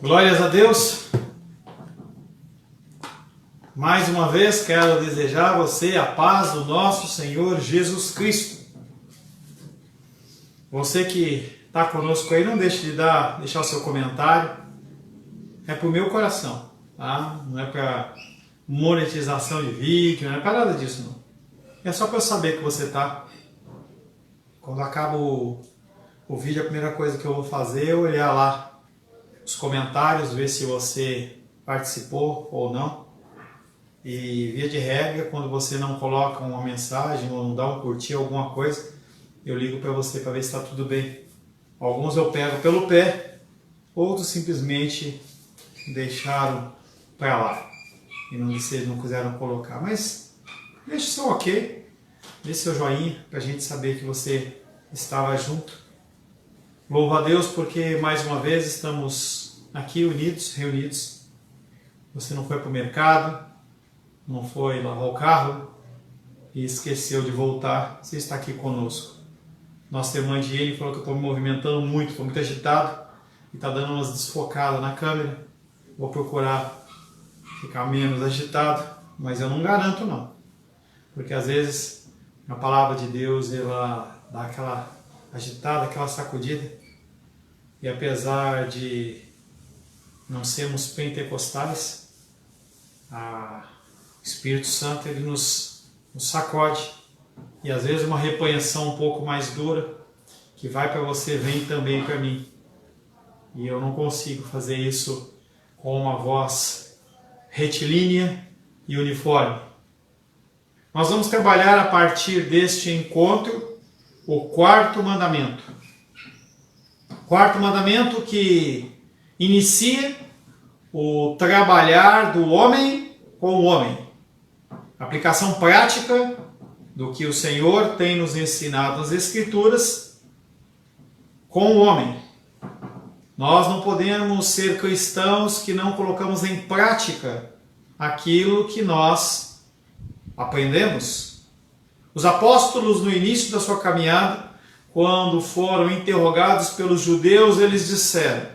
Glórias a Deus. Mais uma vez quero desejar a você a paz do nosso Senhor Jesus Cristo. Você que está conosco aí, não deixe de deixar o seu comentário. É para o meu coração, tá? Não é para monetização de vídeo, não é para nada disso, não. É só para eu saber que você está. Quando acaba o vídeo, a primeira coisa que eu vou fazer é olhar lá os comentários, ver se você participou ou não. E via de regra, quando você não coloca uma mensagem ou não dá um curtir, alguma coisa, eu ligo para você para ver se está tudo bem. Alguns eu pego pelo pé, outros simplesmente deixaram para lá e não quiseram colocar. Mas deixe seu ok, deixe seu joinha para a gente saber que você estava junto. Louvo a Deus porque mais uma vez estamos aqui reunidos. Você não foi para o mercado, não foi lavar o carro e esqueceu de voltar. Você está aqui conosco. Nossa irmã Diene falou que eu estou me movimentando muito, estou muito agitado e está dando umas desfocadas na câmera. Vou procurar ficar menos agitado, mas eu não garanto não. Porque às vezes a palavra de Deus ela dá aquela agitada, aquela sacudida. E apesar de não sermos pentecostais, o Espírito Santo ele nos sacode. E às vezes uma repreensão um pouco mais dura, que vai para você, vem também para mim. E eu não consigo fazer isso com uma voz retilínea e uniforme. Nós vamos trabalhar a partir deste encontro o quarto mandamento. Quarto mandamento que inicia o trabalhar do homem com o homem. Aplicação prática do que o Senhor tem nos ensinado nas Escrituras com o homem. Nós não podemos ser cristãos que não colocamos em prática aquilo que nós aprendemos. Os apóstolos, no início da sua caminhada, quando foram interrogados pelos judeus, eles disseram,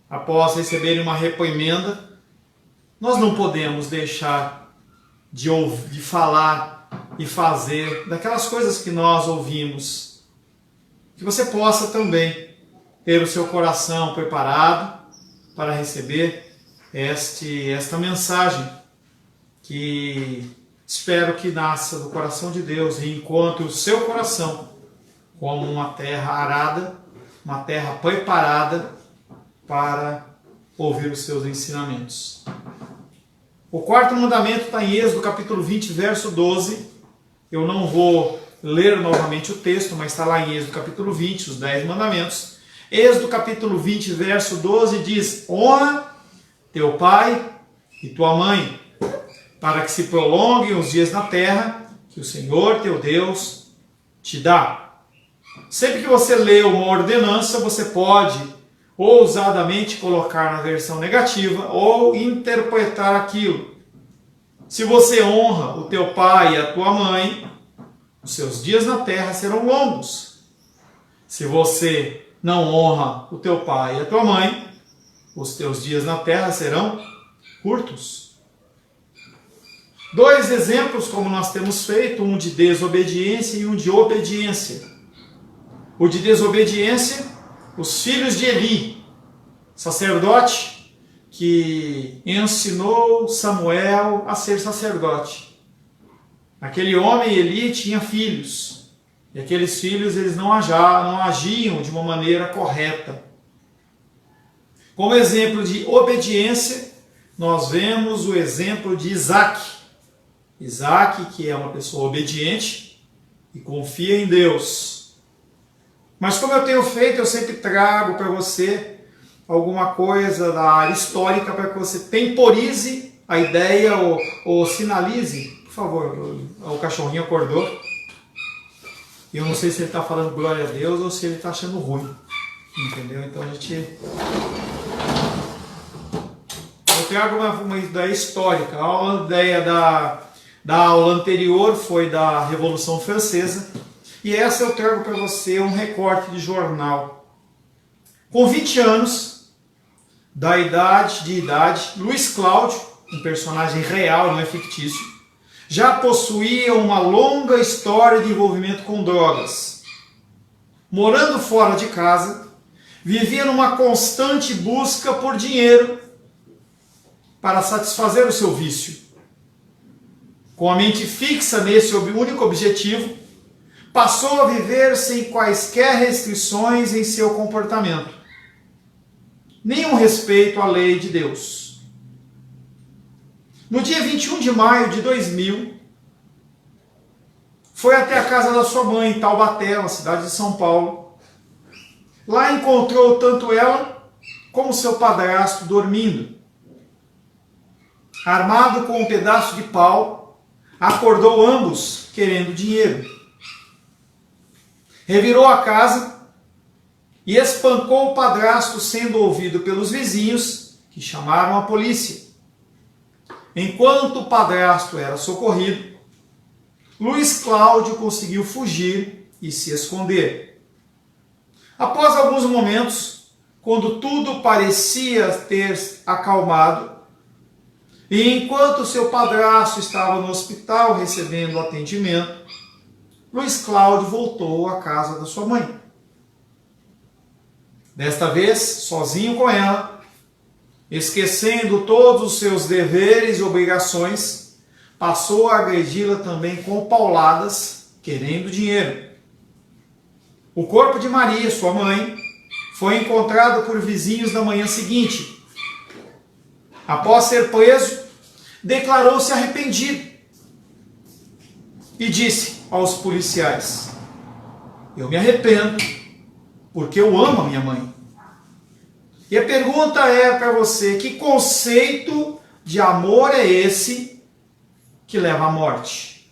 após receberem uma reprimenda, nós não podemos deixar de falar e fazer daquelas coisas que nós ouvimos. Que você possa também ter o seu coração preparado para receber esta mensagem que espero que nasça do coração de Deus e encontre o seu coração como uma terra arada, uma terra preparada para ouvir os seus ensinamentos. O quarto mandamento está em Êxodo capítulo 20, verso 12. Eu não vou ler novamente o texto, mas está lá em Êxodo capítulo 20, os 10 mandamentos. Êxodo capítulo 20, verso 12 diz: honra teu pai e tua mãe, para que se prolonguem os dias na terra que o Senhor teu Deus te dá. Sempre que você lê uma ordenança, você pode ousadamente colocar na versão negativa ou interpretar aquilo. Se você honra o teu pai e a tua mãe, os seus dias na terra serão longos. Se você não honra o teu pai e a tua mãe, os teus dias na terra serão curtos. Dois exemplos, como nós temos feito, um de desobediência e um de obediência. O de desobediência, os filhos de Eli, sacerdote que ensinou Samuel a ser sacerdote. Aquele homem, Eli, tinha filhos. E aqueles filhos eles não agiam de uma maneira correta. Como exemplo de obediência, nós vemos o exemplo de Isaac. Isaac, que é uma pessoa obediente e confia em Deus. Mas como eu tenho feito, eu sempre trago para você alguma coisa da área histórica para que você temporize a ideia ou sinalize. Por favor, o cachorrinho acordou. E eu não sei se ele está falando glória a Deus ou se ele está achando ruim. Entendeu? Então a gente... Eu trago uma ideia histórica. A ideia da aula anterior foi da Revolução Francesa. E essa eu trago para você um recorte de jornal. Com 20 anos, de idade, Luiz Cláudio, um personagem real, não é fictício, já possuía uma longa história de envolvimento com drogas. Morando fora de casa, vivia numa constante busca por dinheiro para satisfazer o seu vício. Com a mente fixa nesse único objetivo, passou a viver sem quaisquer restrições em seu comportamento. Nenhum respeito à lei de Deus. No dia 21 de maio de 2000, foi até a casa da sua mãe, em Taubaté, na cidade de São Paulo. Lá encontrou tanto ela como seu padrasto dormindo. Armado com um pedaço de pau, acordou ambos querendo dinheiro. Revirou a casa e espancou o padrasto, sendo ouvido pelos vizinhos, que chamaram a polícia. Enquanto o padrasto era socorrido, Luiz Cláudio conseguiu fugir e se esconder. Após alguns momentos, quando tudo parecia ter acalmado, e enquanto seu padrasto estava no hospital recebendo atendimento, Luiz Cláudio voltou à casa da sua mãe. Desta vez, sozinho com ela, esquecendo todos os seus deveres e obrigações, passou a agredi-la também com pauladas, querendo dinheiro. O corpo de Maria, sua mãe, foi encontrado por vizinhos na manhã seguinte. Após ser preso, declarou-se arrependido e disse aos policiais: eu me arrependo porque eu amo a minha mãe. E a pergunta é para você: que conceito de amor é esse que leva à morte?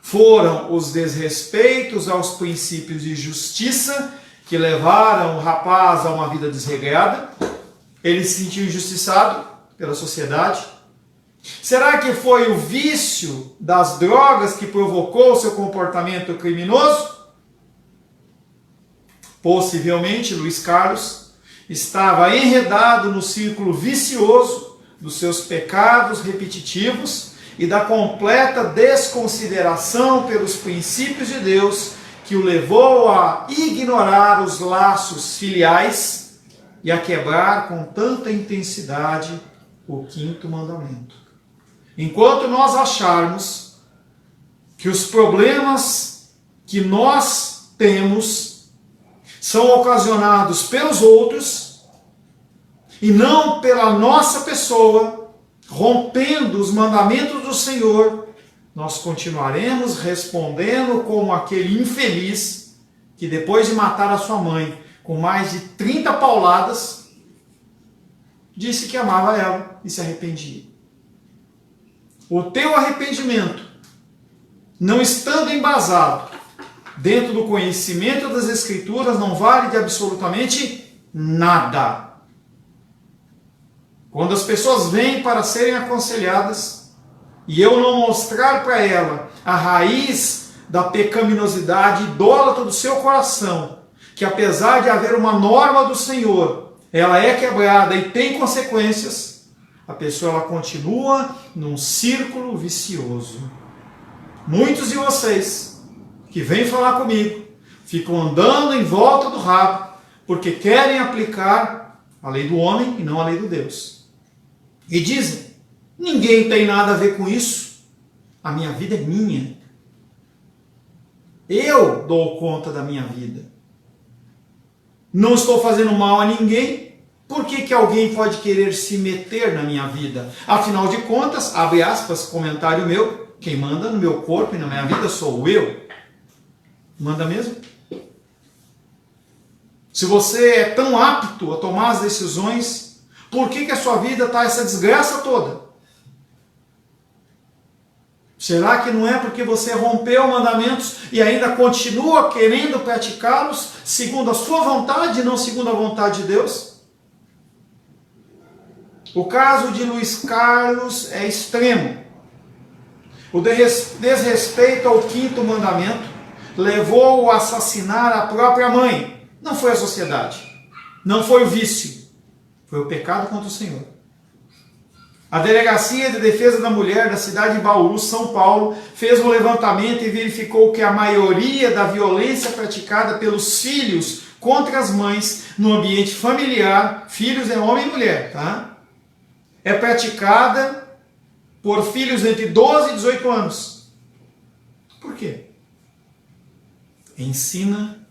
Foram os desrespeitos aos princípios de justiça que levaram o rapaz a uma vida desregrada? Ele se sentiu injustiçado pela sociedade? Será que foi o vício das drogas que provocou seu comportamento criminoso? Possivelmente, Luiz Carlos estava enredado no círculo vicioso dos seus pecados repetitivos e da completa desconsideração pelos princípios de Deus, que o levou a ignorar os laços filiais e a quebrar com tanta intensidade o quinto mandamento. Enquanto nós acharmos que os problemas que nós temos são ocasionados pelos outros e não pela nossa pessoa, rompendo os mandamentos do Senhor, nós continuaremos respondendo como aquele infeliz que, depois de matar a sua mãe com mais de 30 pauladas, disse que amava ela e se arrependia. O teu arrependimento, não estando embasado dentro do conhecimento das Escrituras, não vale de absolutamente nada. Quando as pessoas vêm para serem aconselhadas e eu não mostrar para ela a raiz da pecaminosidade idólatra do seu coração, que apesar de haver uma norma do Senhor, ela é quebrada e tem consequências, a pessoa ela continua num círculo vicioso. Muitos de vocês que vêm falar comigo ficam andando em volta do rabo porque querem aplicar a lei do homem e não a lei do Deus. E dizem: ninguém tem nada a ver com isso, a minha vida é minha. Eu dou conta da minha vida. Não estou fazendo mal a ninguém. Por que alguém pode querer se meter na minha vida? Afinal de contas, abre aspas, comentário meu, quem manda no meu corpo e na minha vida sou eu. Manda mesmo? Se você é tão apto a tomar as decisões, por que a sua vida está essa desgraça toda? Será que não é porque você rompeu mandamentos e ainda continua querendo praticá-los segundo a sua vontade e não segundo a vontade de Deus? O caso de Luiz Carlos é extremo. O desrespeito ao quinto mandamento levou-o a assassinar a própria mãe. Não foi a sociedade. Não foi o vício, foi o pecado contra o Senhor. A Delegacia de Defesa da Mulher da cidade de Bauru, São Paulo, fez um levantamento e verificou que a maioria da violência praticada pelos filhos contra as mães no ambiente familiar, filhos é homem e mulher, tá? É praticada por filhos entre 12 e 18 anos. Por quê? Ensina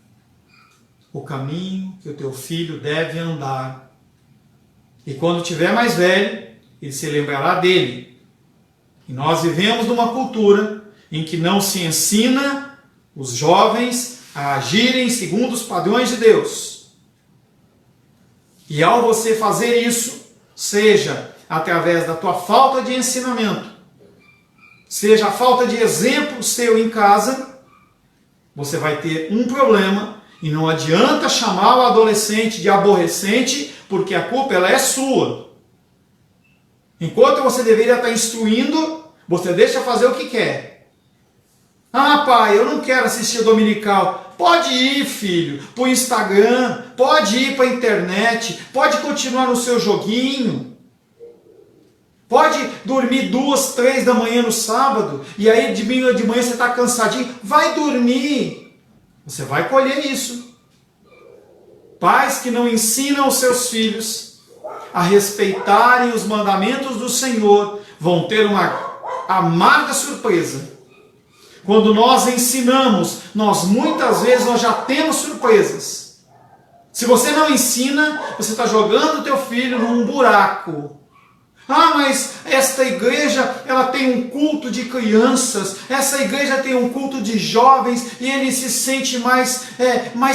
o caminho que o teu filho deve andar. E quando tiver mais velho, ele se lembrará dele. E nós vivemos numa cultura em que não se ensina os jovens a agirem segundo os padrões de Deus. E ao você fazer isso, seja através da tua falta de ensinamento, seja a falta de exemplo seu em casa, você vai ter um problema e não adianta chamar o adolescente de aborrecente, porque a culpa ela é sua. Enquanto você deveria estar instruindo, você deixa fazer o que quer. Ah, pai, eu não quero assistir dominical. Pode ir, filho, para o Instagram, pode ir para a internet, pode continuar no seu joguinho. Pode dormir 2, 3 da manhã no sábado, e aí de manhã você está cansadinho. Vai dormir. Você vai colher isso. Pais que não ensinam os seus filhos a respeitarem os mandamentos do Senhor vão ter uma amarga surpresa. Quando nós ensinamos, muitas vezes nós já temos surpresas. Se você não ensina, você está jogando o teu filho num buraco. Ah, mas esta igreja ela tem um culto de crianças, essa igreja tem um culto de jovens e ele se sente mais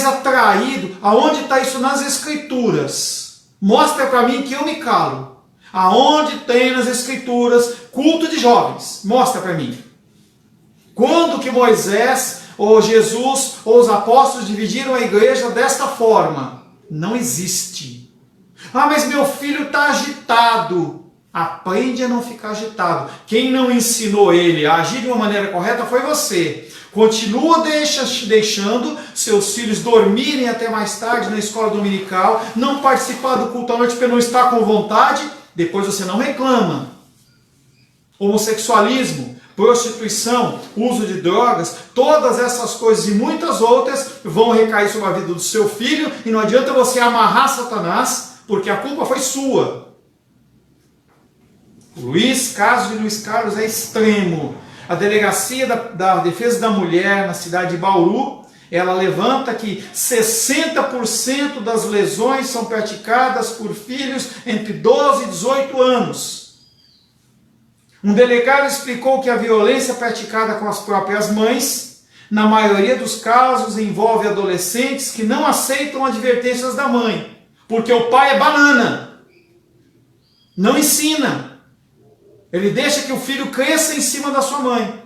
atraído. Aonde está isso nas Escrituras? Mostra para mim que eu me calo. Aonde tem nas Escrituras culto de jovens? Mostra para mim. Quando que Moisés, ou Jesus, ou os apóstolos dividiram a igreja desta forma? Não existe. Ah, mas meu filho está agitado. Aprende a não ficar agitado. Quem não ensinou ele a agir de uma maneira correta foi você. Continua deixando seus filhos dormirem até mais tarde na escola dominical, não participar do culto à noite porque não está com vontade, depois você não reclama. Homossexualismo, prostituição, uso de drogas, todas essas coisas e muitas outras vão recair sobre a vida do seu filho e não adianta você amarrar Satanás, porque a culpa foi sua. O caso de Luiz Carlos é extremo. A Delegacia da Defesa da Mulher na cidade de Bauru, ela levanta que 60% das lesões são praticadas por filhos entre 12 e 18 anos. Um delegado explicou que a violência praticada com as próprias mães, na maioria dos casos, envolve adolescentes que não aceitam advertências da mãe, porque o pai é banana, não ensina. Ele deixa que o filho cresça em cima da sua mãe.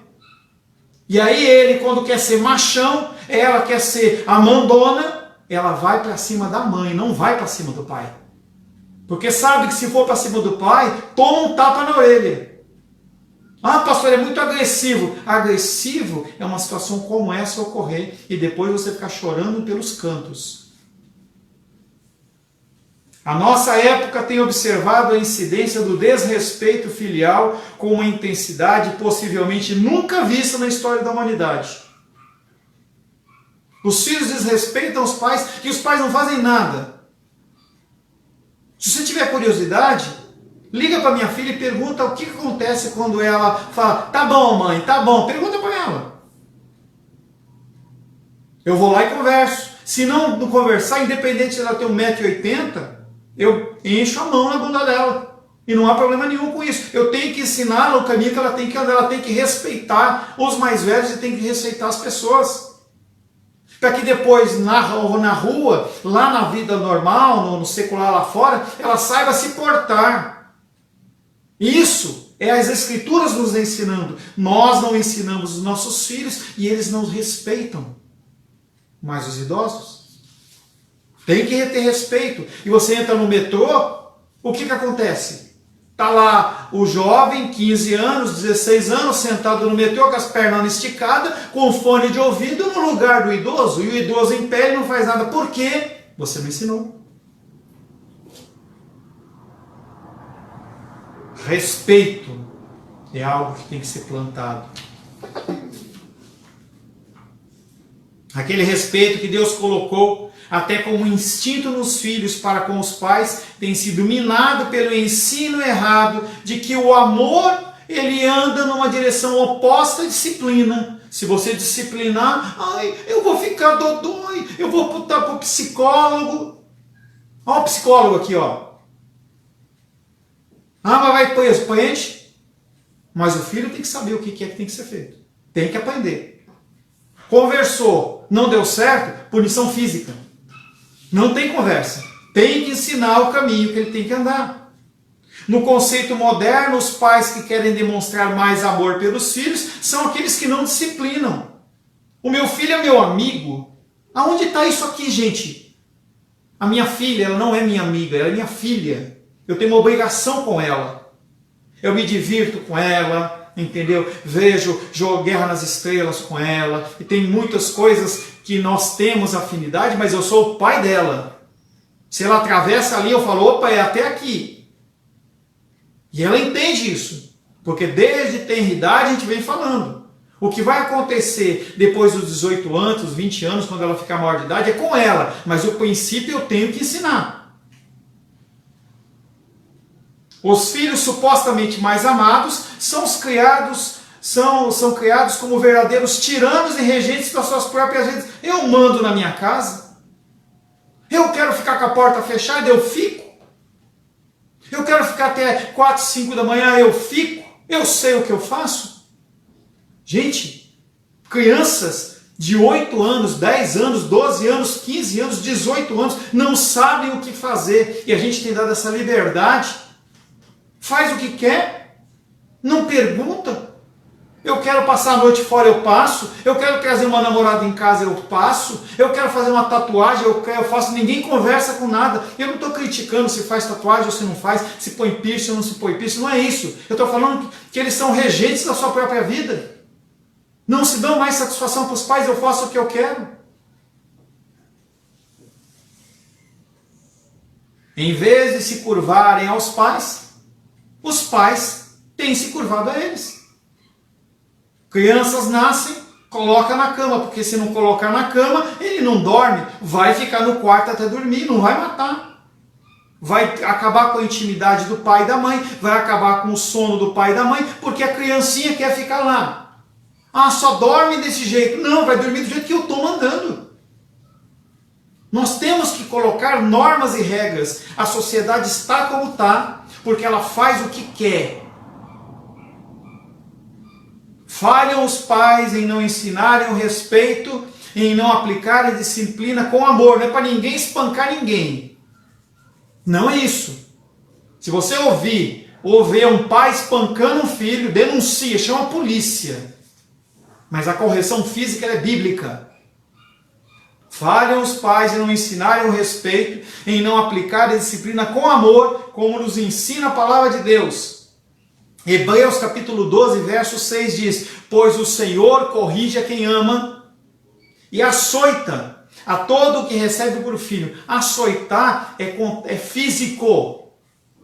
E aí ele, quando quer ser machão, ela quer ser a mandona, ela vai para cima da mãe, não vai para cima do pai. Porque sabe que se for para cima do pai, toma um tapa na orelha. Ah, pastor, é muito agressivo. Agressivo é uma situação como essa ocorrer e depois você ficar chorando pelos cantos. A nossa época tem observado a incidência do desrespeito filial com uma intensidade possivelmente nunca vista na história da humanidade. Os filhos desrespeitam os pais e os pais não fazem nada. Se você tiver curiosidade, liga para minha filha e pergunta o que acontece quando ela fala, tá bom mãe, tá bom, pergunta para ela. Eu vou lá e converso. Se não conversar, independente de ela ter 1,80 m, eu encho a mão na bunda dela. E não há problema nenhum com isso. Eu tenho que ensinar o caminho que ela tem que andar. Ela tem que respeitar os mais velhos e tem que respeitar as pessoas. Para que depois, na rua, lá na vida normal, no secular lá fora, ela saiba se portar. Isso é as Escrituras nos ensinando. Nós não ensinamos os nossos filhos e eles não respeitam. Mas os idosos tem que ter respeito. E você entra no metrô, o que acontece? Está lá o jovem, 15 anos, 16 anos, sentado no metrô com as pernas esticadas, com fone de ouvido no lugar do idoso. E o idoso em pé e não faz nada. Por quê? Você não ensinou. Respeito é algo que tem que ser plantado. Aquele respeito que Deus colocou até como instinto nos filhos para com os pais tem sido minado pelo ensino errado de que o amor ele anda numa direção oposta à disciplina. Se você disciplinar, eu vou ficar dodói, eu vou botar para o psicólogo. Olha o psicólogo aqui, ó. Mas vai preso, prende. Mas o filho tem que saber o que é que tem que ser feito. Tem que aprender. Conversou, não deu certo, punição física. Não tem conversa. Tem que ensinar o caminho que ele tem que andar. No conceito moderno, os pais que querem demonstrar mais amor pelos filhos são aqueles que não disciplinam. O meu filho é meu amigo. Aonde está isso aqui, gente? A minha filha, ela não é minha amiga, ela é minha filha. Eu tenho uma obrigação com ela. Eu me divirto com ela, entendeu? Vejo Guerra nas Estrelas com ela. E tem muitas coisas que nós temos afinidade, mas eu sou o pai dela. Se ela atravessa ali, eu falo, opa, é até aqui. E ela entende isso. Porque desde tenra idade a gente vem falando. O que vai acontecer depois dos 18 anos, 20 anos, quando ela ficar maior de idade, é com ela. Mas o princípio eu tenho que ensinar. Os filhos supostamente mais amados são os criados, são criados como verdadeiros tiranos e regentes das suas próprias vidas. Eu mando na minha casa. Eu quero ficar com a porta fechada, eu fico. Eu quero ficar até 4, 5 da manhã, eu fico. Eu sei o que eu faço. Gente, crianças de 8 anos, 10 anos, 12 anos, 15 anos, 18 anos, não sabem o que fazer. E a gente tem dado essa liberdade. Faz o que quer, não pergunta. Eu quero passar a noite fora, eu passo. Eu quero trazer uma namorada em casa, eu passo. Eu quero fazer uma tatuagem, eu faço. Ninguém conversa com nada. Eu não estou criticando se faz tatuagem ou se não faz, se põe piercing ou não se põe piercing. Não é isso. Eu estou falando que eles são regentes da sua própria vida. Não se dão mais satisfação para os pais, eu faço o que eu quero. Em vez de se curvarem aos pais, os pais têm se curvado a eles. Crianças nascem, coloca na cama, porque se não colocar na cama, ele não dorme, vai ficar no quarto até dormir, não vai matar. Vai acabar com a intimidade do pai e da mãe, vai acabar com o sono do pai e da mãe, porque a criancinha quer ficar lá. Só dorme desse jeito. Não, vai dormir do jeito que eu estou mandando. Nós temos que colocar normas e regras. A sociedade está como está, porque ela faz o que quer. Falham os pais em não ensinarem o respeito, em não aplicarem a disciplina com amor. Não é para ninguém espancar ninguém. Não é isso. Se você ouvir ou ver um pai espancando um filho, denuncia, chama a polícia. Mas a correção física é bíblica. Falham os pais em não ensinarem o respeito, em não aplicar a disciplina com amor, como nos ensina a palavra de Deus. Hebreus capítulo 12, verso 6 diz: pois o Senhor corrige a quem ama e açoita a todo o que recebe por filho. Açoitar é físico,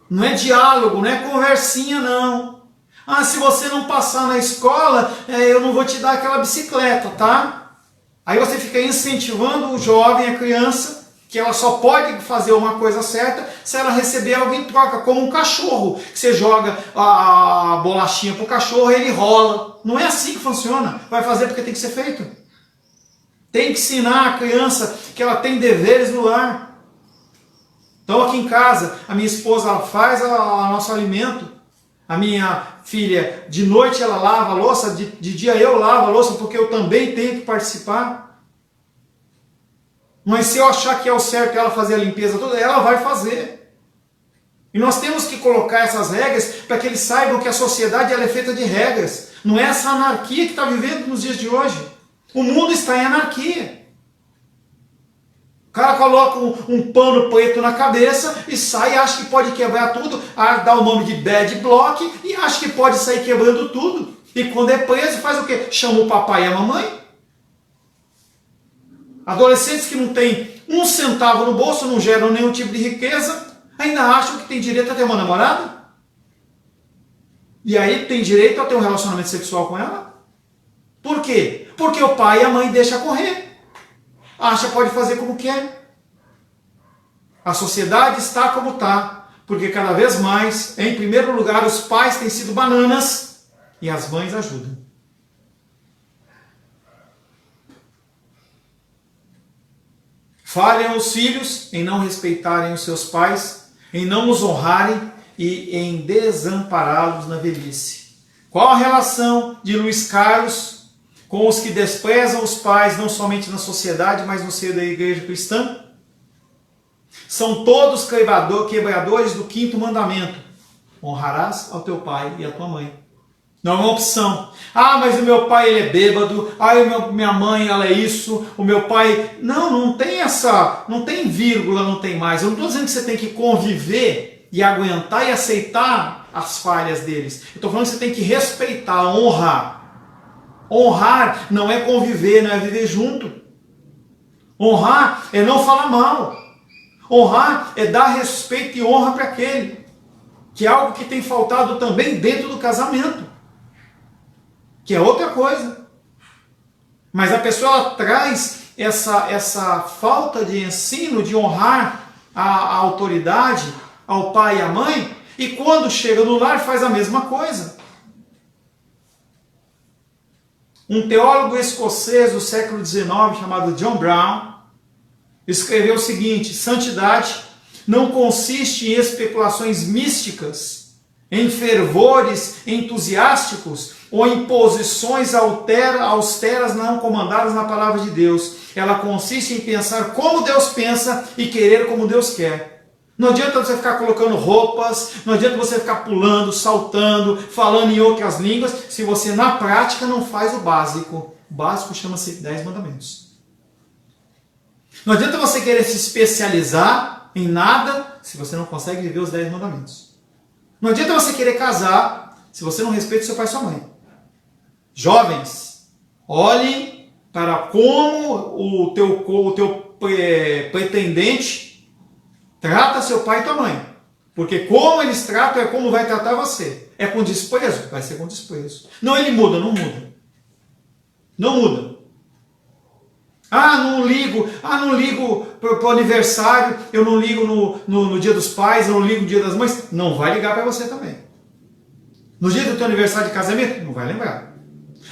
não é diálogo, não é conversinha não. Se você não passar na escola, eu não vou te dar aquela bicicleta, tá? Aí você fica incentivando o jovem, a criança, que ela só pode fazer uma coisa certa se ela receber algo em troca, como um cachorro, que você joga a bolachinha para o cachorro e ele rola. Não é assim que funciona. Vai fazer porque tem que ser feito. Tem que ensinar a criança que ela tem deveres no lar. Então aqui em casa, a minha esposa ela faz o nosso alimento. A minha filha, de noite ela lava a louça, de dia eu lavo a louça, porque eu também tenho que participar. Mas se eu achar que é o certo ela fazer a limpeza toda, ela vai fazer. E nós temos que colocar essas regras para que eles saibam que a sociedade ela é feita de regras. Não é essa anarquia que está vivendo nos dias de hoje. O mundo está em anarquia. O cara coloca um pano preto na cabeça e sai, acha que pode quebrar tudo, dá o nome de bad block e acha que pode sair quebrando tudo. E quando é preso, faz o quê? Chama o papai e a mamãe. Adolescentes que não têm um centavo no bolso, não geram nenhum tipo de riqueza, ainda acham que tem direito a ter uma namorada? E aí tem direito a ter um relacionamento sexual com ela? Por quê? Porque o pai e a mãe deixam correr. Acha que pode fazer como quer. A sociedade está como está. Porque cada vez mais, em primeiro lugar, os pais têm sido bananas e as mães ajudam. Falham os filhos em não respeitarem os seus pais, em não os honrarem e em desampará-los na velhice. Qual a relação de Luiz Carlos com os que desprezam os pais, não somente na sociedade, mas no seio da igreja cristã? São todos quebradores do 5º mandamento. Honrarás ao teu pai e à tua mãe. Não é uma opção. Ah, mas o meu pai ele é bêbado. Ah, minha mãe ela é isso. O meu pai... Não tem essa... Não tem vírgula, não tem mais. Eu não estou dizendo que você tem que conviver e aguentar e aceitar as falhas deles. Eu estou falando que você tem que respeitar, honrar. Honrar não é conviver, não é viver junto. Honrar é não falar mal. Honrar é dar respeito e honra para aquele. Que é algo que tem faltado também dentro do casamento. Que é outra coisa. Mas a pessoa ela traz essa falta de ensino, de honrar a autoridade, ao pai e à mãe, e quando chega no lar faz a mesma coisa. Um teólogo escocês do século XIX, chamado John Brown, escreveu o seguinte: santidade não consiste em especulações místicas, em fervores entusiásticos ou em posições austeras não comandadas na palavra de Deus. Ela consiste em pensar como Deus pensa e querer como Deus quer. Não adianta você ficar colocando roupas, não adianta você ficar pulando, saltando, falando em outras línguas, se você na prática não faz o básico. O básico chama-se 10 mandamentos. Não adianta você querer se especializar em nada se você não consegue viver os 10 mandamentos. Não adianta você querer casar se você não respeita seu pai e sua mãe. Jovens, olhem para como o teu pretendente trata seu pai e tua mãe. Porque como eles tratam é como vai tratar você. É com desprezo? Vai ser com desprezo. Não, ele muda, não muda. Não muda. Não ligo para o aniversário, eu não ligo no dia dos pais, eu não ligo no dia das mães. Não vai ligar para você também. No dia do teu aniversário de casamento, não vai lembrar.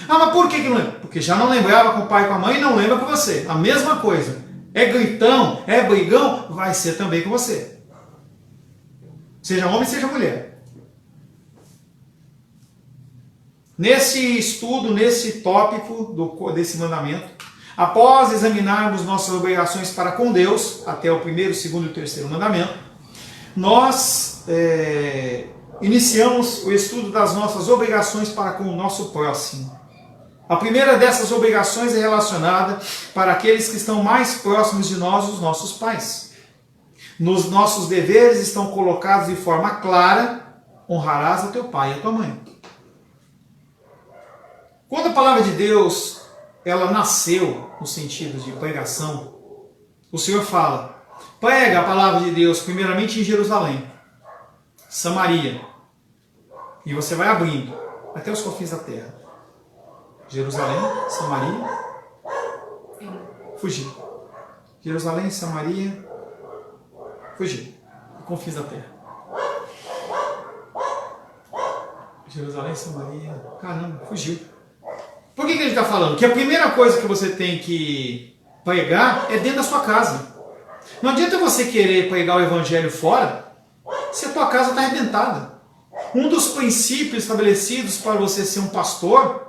Mas por que não lembra? Porque já não lembrava com o pai e com a mãe e não lembra com você. A mesma coisa. É gritão, é brigão, vai ser também com você. Seja homem, seja mulher. Nesse estudo, nesse tópico desse mandamento, após examinarmos nossas obrigações para com Deus, até o 1º, 2º e 3º mandamento, nós iniciamos o estudo das nossas obrigações para com o nosso próximo. A primeira dessas obrigações é relacionada para aqueles que estão mais próximos de nós, os nossos pais. Nos nossos deveres estão colocados de forma clara: honrarás a teu pai e a tua mãe. Quando a palavra de Deus ela nasceu no sentido de pregação, o Senhor fala: prega a palavra de Deus primeiramente em Jerusalém, Samaria, e você vai abrindo até os confins da terra. Jerusalém, Samaria, fugir. Jerusalém, Samaria, fugir. Confins da terra. Jerusalém, Samaria, caramba, fugiu. Por que ele está falando? Que a primeira coisa que você tem que pregar é dentro da sua casa. Não adianta você querer pregar o evangelho fora se a tua casa está arrebentada. Um dos princípios estabelecidos para você ser um pastor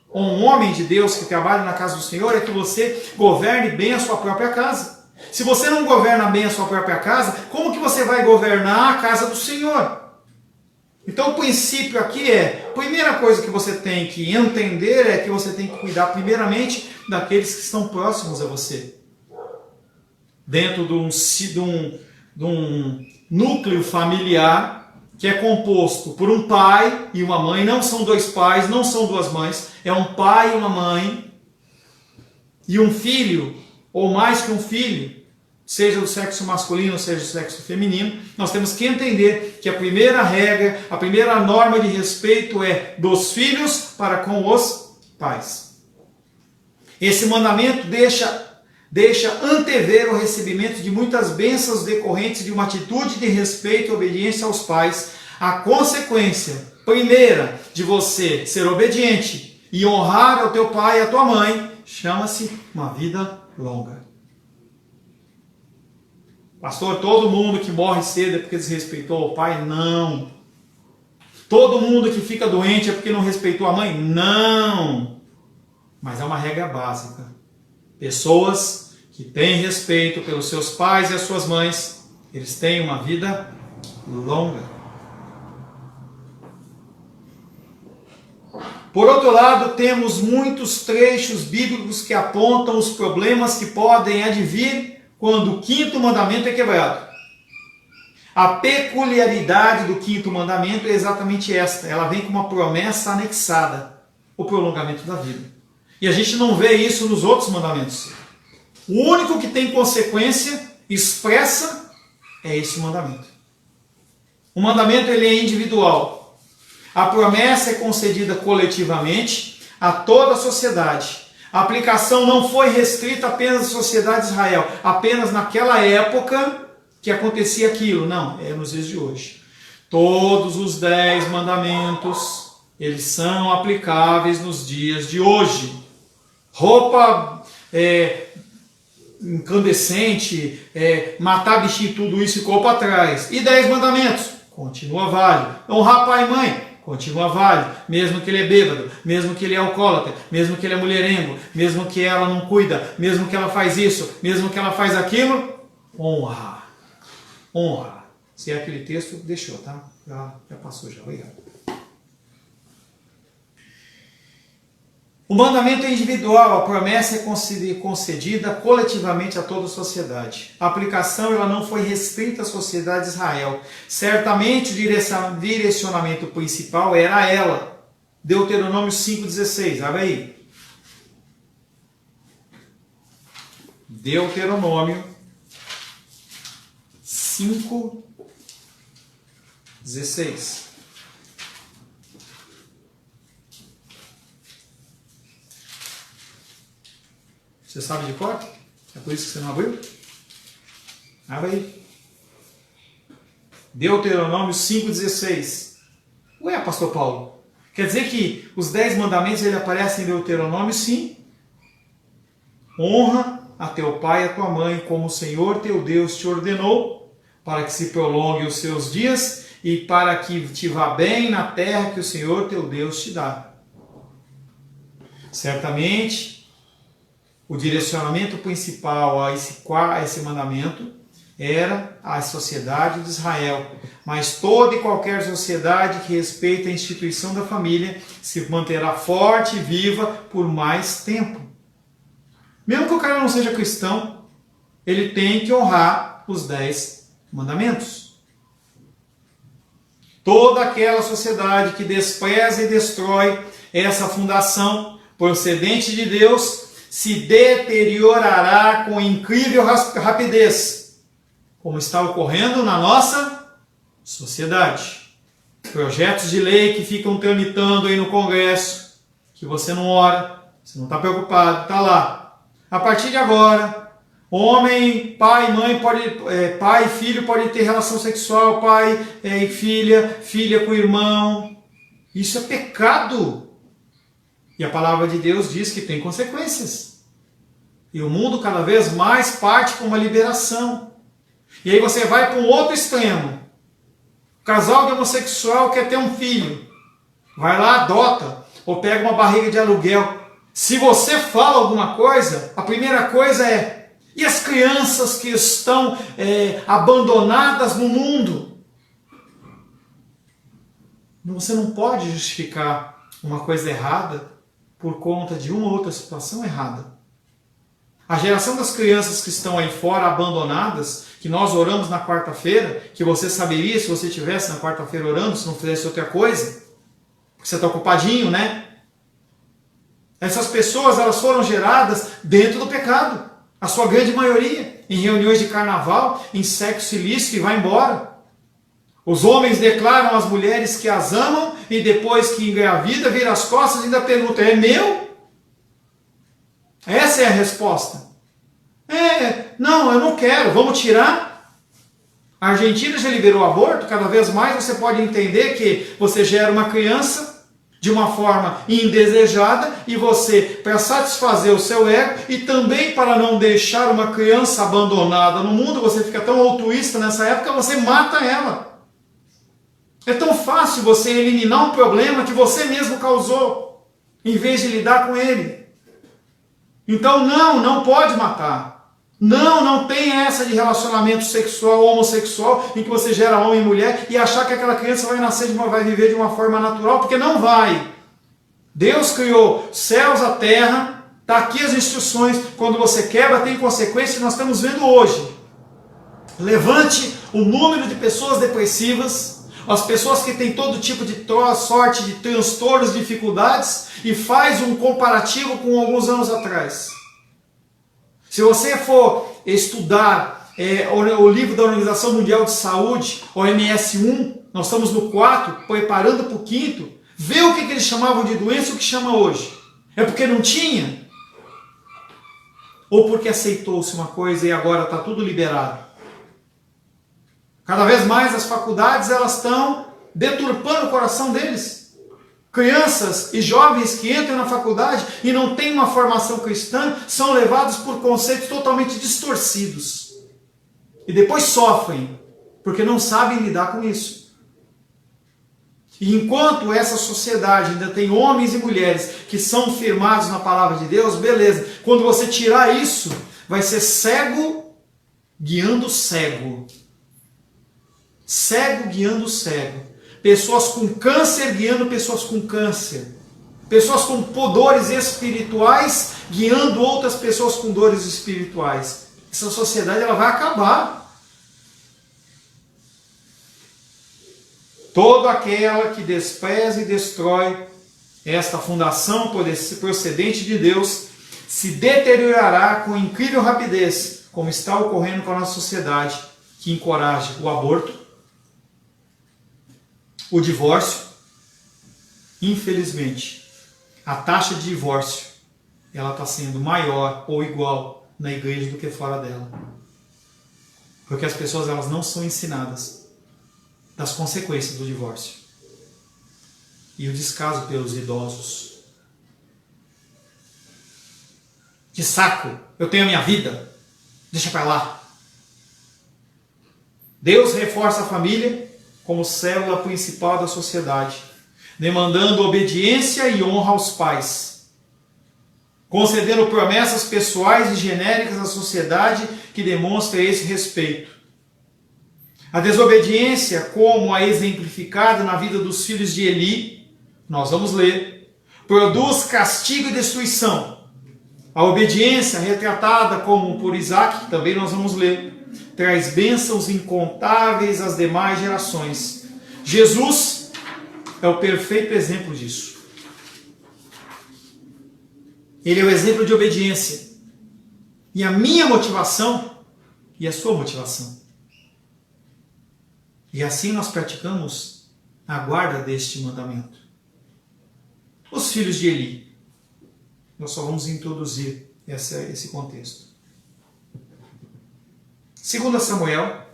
ou um homem de Deus que trabalha na casa do Senhor é que você governe bem a sua própria casa. Se você não governa bem a sua própria casa, como que você vai governar a casa do Senhor? Então o princípio aqui é, a primeira coisa que você tem que entender é que você tem que cuidar primeiramente daqueles que estão próximos a você. Dentro de um núcleo familiar que é composto por um pai e uma mãe, não são dois pais, não são duas mães, é um pai e uma mãe, e um filho, ou mais que um filho, seja do sexo masculino, seja do sexo feminino, nós temos que entender que a primeira regra, a primeira norma de respeito é dos filhos para com os pais. Esse mandamento deixa antever o recebimento de muitas bênçãos decorrentes de uma atitude de respeito e obediência aos pais. A consequência primeira de você ser obediente e honrar ao teu pai e à tua mãe chama-se uma vida longa. Pastor, todo mundo que morre cedo é porque desrespeitou o pai? Não. Todo mundo que fica doente é porque não respeitou a mãe? Não. Mas é uma regra básica. Pessoas que têm respeito pelos seus pais e as suas mães, eles têm uma vida longa. Por outro lado, temos muitos trechos bíblicos que apontam os problemas que podem advir quando o quinto mandamento é quebrado. A peculiaridade do quinto mandamento é exatamente esta. Ela vem com uma promessa anexada, o prolongamento da vida. E a gente não vê isso nos outros mandamentos. O único que tem consequência expressa é esse mandamento. O mandamento ele é individual. A promessa é concedida coletivamente a toda a sociedade. A aplicação não foi restrita apenas à sociedade de Israel, apenas naquela época que acontecia aquilo. Não, é nos dias de hoje. Todos os 10 mandamentos, eles são aplicáveis nos dias de hoje. Roupa incandescente, matar bichinho, tudo isso ficou para trás. E 10 mandamentos? Continua válido. Honrar pai e mãe? Continua válido, mesmo que ele é bêbado, mesmo que ele é alcoólatra, mesmo que ele é mulherengo, mesmo que ela não cuida, mesmo que ela faz isso, mesmo que ela faz aquilo, honra. Honra. Se é aquele texto, deixou, tá? Já passou, já. Obrigado. O mandamento é individual, a promessa é concedida coletivamente a toda a sociedade. A aplicação ela não foi restrita à sociedade de Israel. Certamente o direcionamento principal era ela. Deuteronômio 5,16, abre aí. Deuteronômio 5,16. Você sabe de cor? É por isso que você não abriu? Abre aí. Deuteronômio 5,16. Ué, pastor Paulo, quer dizer que os 10 mandamentos ele aparecem em Deuteronômio? Sim. Honra a teu pai e a tua mãe, como o Senhor teu Deus te ordenou, para que se prolongue os seus dias e para que te vá bem na terra que o Senhor teu Deus te dá. Certamente, o direcionamento principal a esse mandamento era a sociedade de Israel. Mas toda e qualquer sociedade que respeita a instituição da família se manterá forte e viva por mais tempo. Mesmo que o cara não seja cristão, ele tem que honrar os 10 mandamentos. Toda aquela sociedade que despreza e destrói essa fundação procedente de Deus se deteriorará com incrível rapidez, como está ocorrendo na nossa sociedade. Projetos de lei que ficam tramitando aí no Congresso, que você não ora, você não está preocupado, está lá. A partir de agora, homem, pai, mãe, pai e filho podem ter relação sexual, pai e filha, filha com irmão. Isso é pecado. E a palavra de Deus diz que tem consequências. E o mundo cada vez mais parte com uma liberação. E aí você vai para um outro extremo. O casal de homossexual quer ter um filho. Vai lá, adota. Ou pega uma barriga de aluguel. Se você fala alguma coisa, a primeira coisa é: e as crianças que estão abandonadas no mundo? Você não pode justificar uma coisa errada por conta de uma ou outra situação errada. A geração das crianças que estão aí fora abandonadas, que nós oramos na quarta-feira, que você saberia se você estivesse na quarta-feira orando, se não fizesse outra coisa, porque você está ocupadinho, né? Essas pessoas, elas foram geradas dentro do pecado. A sua grande maioria, em reuniões de carnaval, em sexo ilícito e vai embora. Os homens declaram às mulheres que as amam e depois que engravida, vira as costas e ainda pergunta, é meu? Essa é a resposta. Não, eu não quero, vamos tirar. A Argentina já liberou o aborto, cada vez mais você pode entender que você gera uma criança de uma forma indesejada e você, para satisfazer o seu ego e também para não deixar uma criança abandonada no mundo, você fica tão altruísta nessa época, você mata ela. É tão fácil você eliminar um problema que você mesmo causou, em vez de lidar com ele. Então não pode matar. Não tem essa de relacionamento sexual ou homossexual em que você gera homem e mulher e achar que aquela criança vai viver de uma forma natural, porque não vai. Deus criou céus, a terra, está aqui as instruções, quando você quebra tem consequências, nós estamos vendo hoje. Levante o número de pessoas depressivas, as pessoas que têm todo tipo de sorte de transtornos, dificuldades, e faz um comparativo com alguns anos atrás. Se você for estudar o livro da Organização Mundial de Saúde, OMS 1, nós estamos no 4, preparando para o 5º, vê o que eles chamavam de doença e o que chama hoje. É porque não tinha? Ou porque aceitou-se uma coisa e agora está tudo liberado? Cada vez mais as faculdades elas estão deturpando o coração deles. Crianças e jovens que entram na faculdade e não têm uma formação cristã são levados por conceitos totalmente distorcidos. E depois sofrem, porque não sabem lidar com isso. E enquanto essa sociedade ainda tem homens e mulheres que são firmados na palavra de Deus, beleza. Quando você tirar isso, vai ser cego guiando cego. Cego guiando cego. Pessoas com câncer guiando pessoas com câncer. Pessoas com dores espirituais guiando outras pessoas com dores espirituais. Essa sociedade ela vai acabar. Toda aquela que despreza e destrói esta fundação procedente de Deus se deteriorará com incrível rapidez, como está ocorrendo com a nossa sociedade, que encoraja o aborto, o divórcio. Infelizmente, a taxa de divórcio ela está sendo maior ou igual na igreja do que fora dela. Porque as pessoas elas não são ensinadas das consequências do divórcio. E o descaso pelos idosos. Que saco! Eu tenho a minha vida. Deixa pra lá. Deus reforça a família como célula principal da sociedade, demandando obediência e honra aos pais, concedendo promessas pessoais e genéricas à sociedade que demonstra esse respeito. A desobediência, como a exemplificada na vida dos filhos de Eli, nós vamos ler, produz castigo e destruição. A obediência, retratada como por Isaac, também nós vamos ler, traz bênçãos incontáveis às demais gerações. Jesus é o perfeito exemplo disso. Ele é o exemplo de obediência. E a minha motivação e a sua motivação. E assim nós praticamos a guarda deste mandamento. Os filhos de Eli. Nós só vamos introduzir esse contexto. 2 Samuel.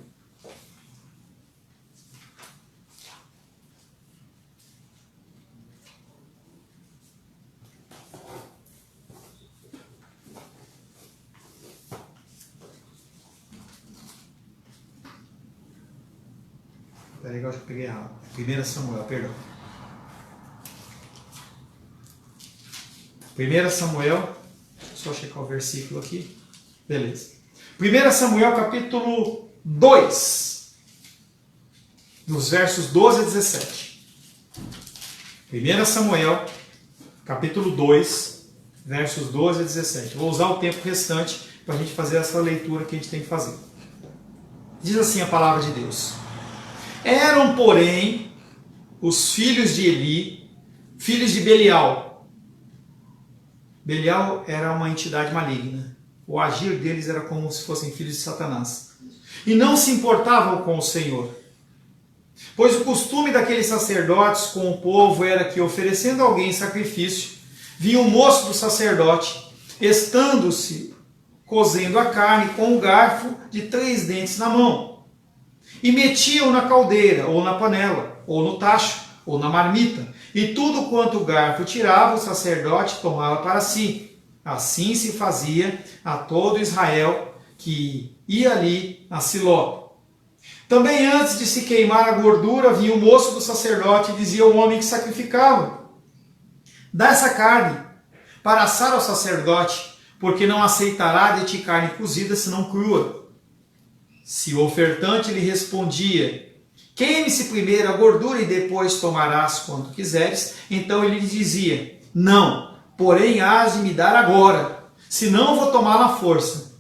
Peraí que eu acho que eu peguei errado. 1 Samuel, perdão. 1 Samuel, só checar o versículo aqui. Beleza. 1 Samuel capítulo 2, dos versos 12 a 17. 1 Samuel capítulo 2, versos 12 a 17. Vou usar o tempo restante para a gente fazer essa leitura que a gente tem que fazer. Diz assim a palavra de Deus. Eram, porém, os filhos de Eli, filhos de Belial. Belial era uma entidade maligna. O agir deles era como se fossem filhos de Satanás. E não se importavam com o Senhor. Pois o costume daqueles sacerdotes com o povo era que, oferecendo a alguém sacrifício, vinha o moço do sacerdote, estando-se cozendo a carne com um garfo de 3 dentes na mão, e metia-o na caldeira, ou na panela, ou no tacho, ou na marmita, e tudo quanto o garfo tirava, o sacerdote tomava para si. Assim se fazia a todo Israel que ia ali a Siló. Também antes de se queimar a gordura, vinha o moço do sacerdote e dizia ao homem que sacrificava: dá essa carne para assar ao sacerdote, porque não aceitará de ti carne cozida, senão crua. Se o ofertante lhe respondia: queime-se primeiro a gordura e depois tomarás quanto quiseres, então ele lhe dizia: não, porém hás de me dar agora, senão vou tomá-la à força.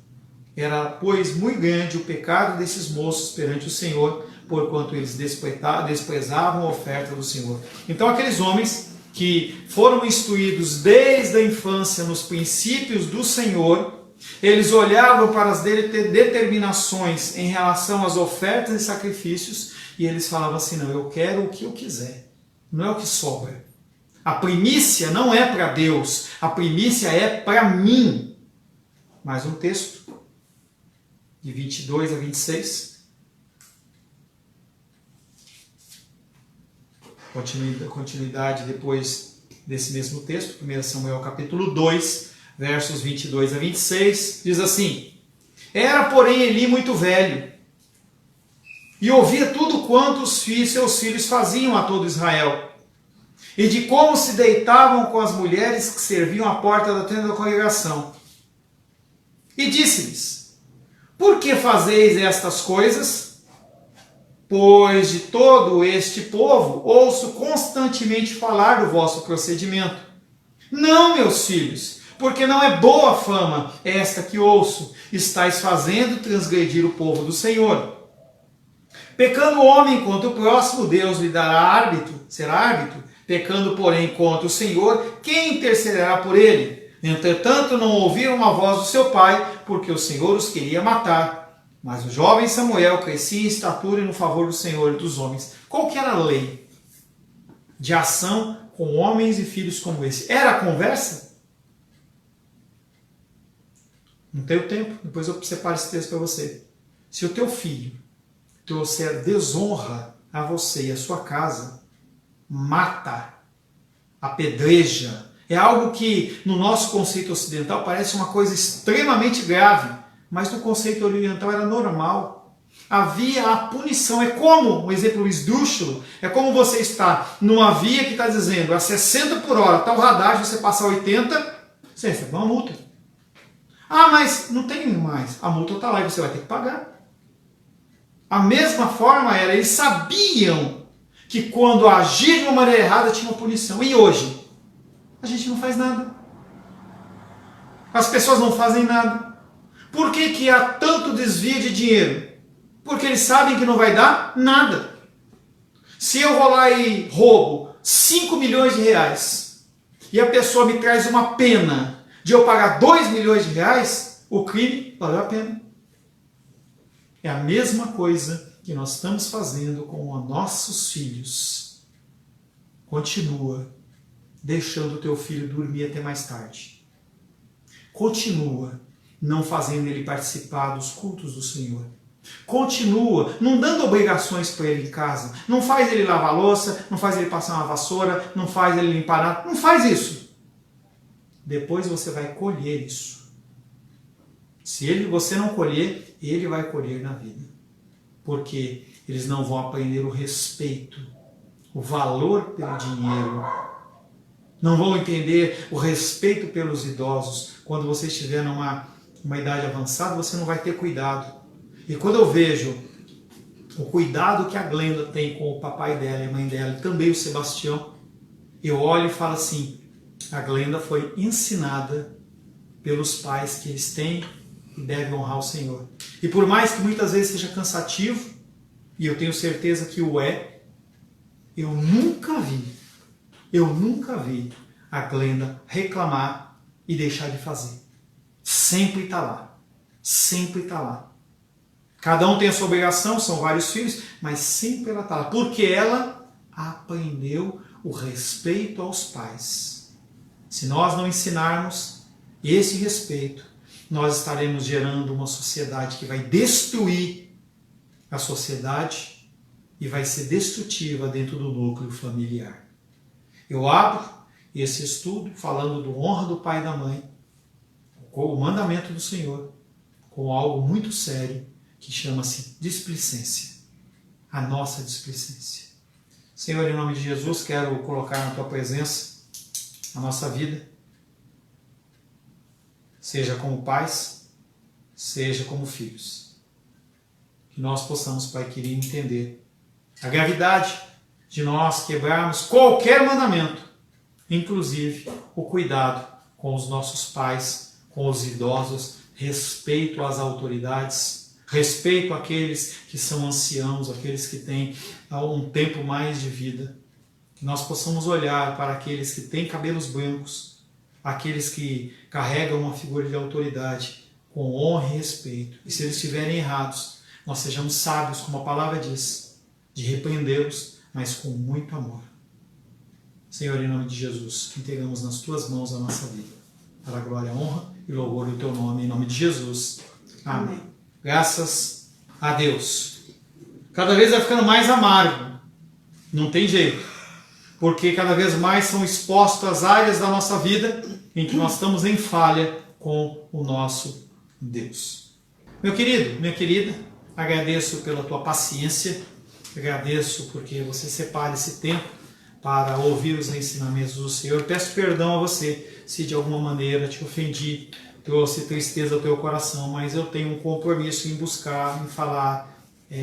Era, pois, muito grande o pecado desses moços perante o Senhor, porquanto eles desprezavam a oferta do Senhor. Então aqueles homens que foram instruídos desde a infância nos princípios do Senhor, eles olhavam para as determinações em relação às ofertas e sacrifícios, e eles falavam assim: não, eu quero o que eu quiser, não é o que sobra. A primícia não é para Deus, a primícia é para mim. Mais um texto, de 22 a 26. Continuidade depois desse mesmo texto, 1 Samuel capítulo 2, versos 22 a 26, diz assim: era, porém, Eli muito velho, e ouvia tudo quanto seus filhos faziam a todo Israel, e de como se deitavam com as mulheres que serviam à porta da tenda da congregação. E disse-lhes: por que fazeis estas coisas? Pois de todo este povo ouço constantemente falar do vosso procedimento. Não, meus filhos, porque não é boa fama esta que ouço. Estais fazendo transgredir o povo do Senhor. Pecando o homem contra o próximo, Deus lhe dará árbitro, será árbitro. Pecando, porém, contra o Senhor, quem intercederá por ele? Entretanto, não ouviram a voz do seu pai, porque o Senhor os queria matar. Mas o jovem Samuel crescia em estatura e no favor do Senhor e dos homens. Qual que era a lei de ação com homens e filhos como esse? Era a conversa? Não tenho tempo, depois eu separo esse texto para você. Se o teu filho trouxer desonra a você e a sua casa, mata, apedreja. É algo que no nosso conceito ocidental parece uma coisa extremamente grave, mas no conceito oriental era normal. Havia a punição. É como, um exemplo esdrúxulo, é como você está numa via que está dizendo a 60 por hora, está o radar, você passa a 80, você recebe uma multa. Ah, mas não tem mais. A multa está lá e você vai ter que pagar. A mesma forma era, eles sabiam que quando agir de uma maneira errada tinha uma punição. E hoje? A gente não faz nada. As pessoas não fazem nada. Por que há tanto desvio de dinheiro? Porque eles sabem que não vai dar nada. Se eu vou lá e roubo 5 milhões de reais e a pessoa me traz uma pena de eu pagar 2 milhões de reais, o crime valeu a pena. É a mesma coisa que nós estamos fazendo com os nossos filhos. Continua deixando o teu filho dormir até mais tarde. Continua não fazendo ele participar dos cultos do Senhor. Continua não dando obrigações para ele em casa. Não faz ele lavar a louça, não faz ele passar uma vassoura, não faz ele limpar nada. Não faz isso. Depois você vai colher isso. Se você não colher, ele vai colher na vida. Porque eles não vão aprender o respeito, o valor pelo dinheiro. Não vão entender o respeito pelos idosos. Quando você estiver numa idade avançada, você não vai ter cuidado. E quando eu vejo o cuidado que a Glenda tem com o papai dela e a mãe dela, e também o Sebastião, eu olho e falo assim, a Glenda foi ensinada pelos pais que eles têm e devem honrar o Senhor. E por mais que muitas vezes seja cansativo, e eu tenho certeza que o é, eu nunca vi a Glenda reclamar e deixar de fazer. sempre está lá. Sempre está lá. Cada um tem a sua obrigação, são vários filhos, mas sempre ela está lá. Porque ela aprendeu o respeito aos pais. Se nós não ensinarmos esse respeito, nós estaremos gerando uma sociedade que vai destruir a sociedade e vai ser destrutiva dentro do núcleo familiar. Eu abro esse estudo falando do honra do pai e da mãe, com o mandamento do Senhor, com algo muito sério que chama-se displicência. A nossa displicência. Senhor, em nome de Jesus, quero colocar na tua presença a nossa vida, seja como pais, seja como filhos. Que nós possamos, Pai querido, entender a gravidade de nós quebrarmos qualquer mandamento, inclusive o cuidado com os nossos pais, com os idosos, respeito às autoridades, respeito àqueles que são anciãos, aqueles que têm um tempo mais de vida. Que nós possamos olhar para aqueles que têm cabelos brancos, aqueles que carregam uma figura de autoridade com honra e respeito. E se eles estiverem errados, nós sejamos sábios, como a palavra diz, de repreendê-los, mas com muito amor. Senhor, em nome de Jesus, entregamos nas tuas mãos a nossa vida, para a glória, honra e louvor do teu nome, em nome de Jesus. Amém. Graças a Deus. Cada vez vai ficando mais amargo. Não tem jeito. Porque cada vez mais são expostas as áreas da nossa vida em que nós estamos em falha com o nosso Deus. Meu querido, minha querida, agradeço pela tua paciência, agradeço porque você separa esse tempo para ouvir os ensinamentos do Senhor. Peço perdão a você se de alguma maneira te ofendi, trouxe tristeza ao teu coração, mas eu tenho um compromisso em buscar, em falar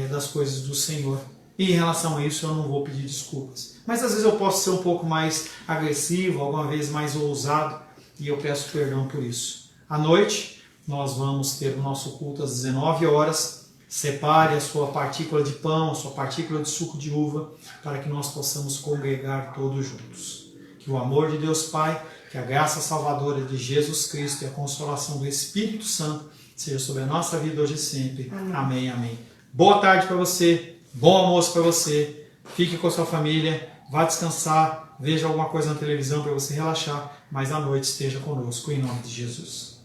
das coisas do Senhor. E em relação a isso eu não vou pedir desculpas. Mas às vezes eu posso ser um pouco mais agressivo, alguma vez mais ousado, e eu peço perdão por isso. À noite nós vamos ter o nosso culto às 19 horas. Separe a sua partícula de pão, a sua partícula de suco de uva, para que nós possamos congregar todos juntos. Que o amor de Deus Pai, que a graça salvadora de Jesus Cristo e a consolação do Espírito Santo seja sobre a nossa vida hoje e sempre. Amém, amém. Amém. Boa tarde para você, bom almoço para você, fique com a sua família, vá descansar, veja alguma coisa na televisão para você relaxar, mas à noite esteja conosco, em nome de Jesus.